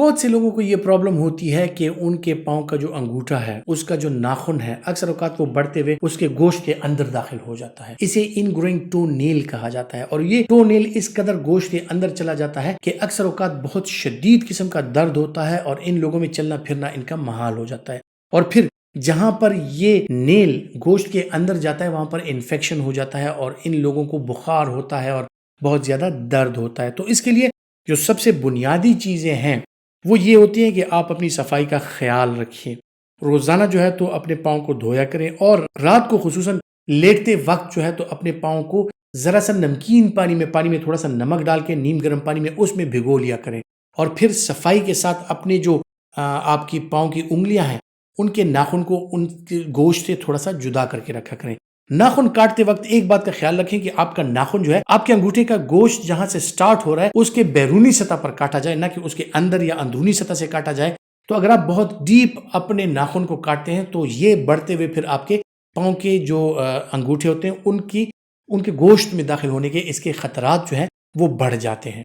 بہت سے لوگوں کو یہ پرابلم ہوتی ہے کہ ان کے پاؤں کا جو انگوٹھا ہے، اس کا جو ناخن ہے، اکثر اوقات وہ بڑھتے ہوئے اس کے گوشت کے اندر داخل ہو جاتا ہے۔ اسے ان گروئنگ ٹو نیل کہا جاتا ہے، اور یہ ٹو نیل اس قدر گوشت کے اندر چلا جاتا ہے کہ اکثر اوقات بہت شدید قسم کا درد ہوتا ہے، اور ان لوگوں میں چلنا پھرنا ان کا محال ہو جاتا ہے۔ اور پھر جہاں پر یہ نیل گوشت کے اندر جاتا ہے وہاں پر انفیکشن ہو جاتا ہے، اور ان لوگوں کو بخار ہوتا ہے اور بہت زیادہ درد ہوتا ہے۔ تو اس کے لیے جو سب سے بنیادی چیزیں ہیں وہ یہ ہوتی ہیں کہ آپ اپنی صفائی کا خیال رکھیں، روزانہ جو ہے تو اپنے پاؤں کو دھویا کریں، اور رات کو خصوصاً لیٹتے وقت جو ہے تو اپنے پاؤں کو ذرا سا نمکین پانی میں تھوڑا سا نمک ڈال کے نیم گرم پانی میں اس میں بھگو لیا کریں، اور پھر صفائی کے ساتھ اپنے جو آپ کی پاؤں کی انگلیاں ہیں ان کے ناخن کو ان کے گوشت سے تھوڑا سا جدا کر کے رکھا کریں۔ ناخن کاٹتے وقت ایک بات کا خیال رکھیں کہ آپ کا ناخن جو ہے آپ کے انگوٹھے کا گوشت جہاں سے سٹارٹ ہو رہا ہے اس کے بیرونی سطح پر کاٹا جائے، نہ کہ اس کے اندر یا اندرونی سطح سے کاٹا جائے۔ تو اگر آپ بہت ڈیپ اپنے ناخن کو کاٹتے ہیں تو یہ بڑھتے ہوئے پھر آپ کے پاؤں کے جو انگوٹھے ہوتے ہیں ان کے گوشت میں داخل ہونے کے اس کے خطرات جو ہیں وہ بڑھ جاتے ہیں۔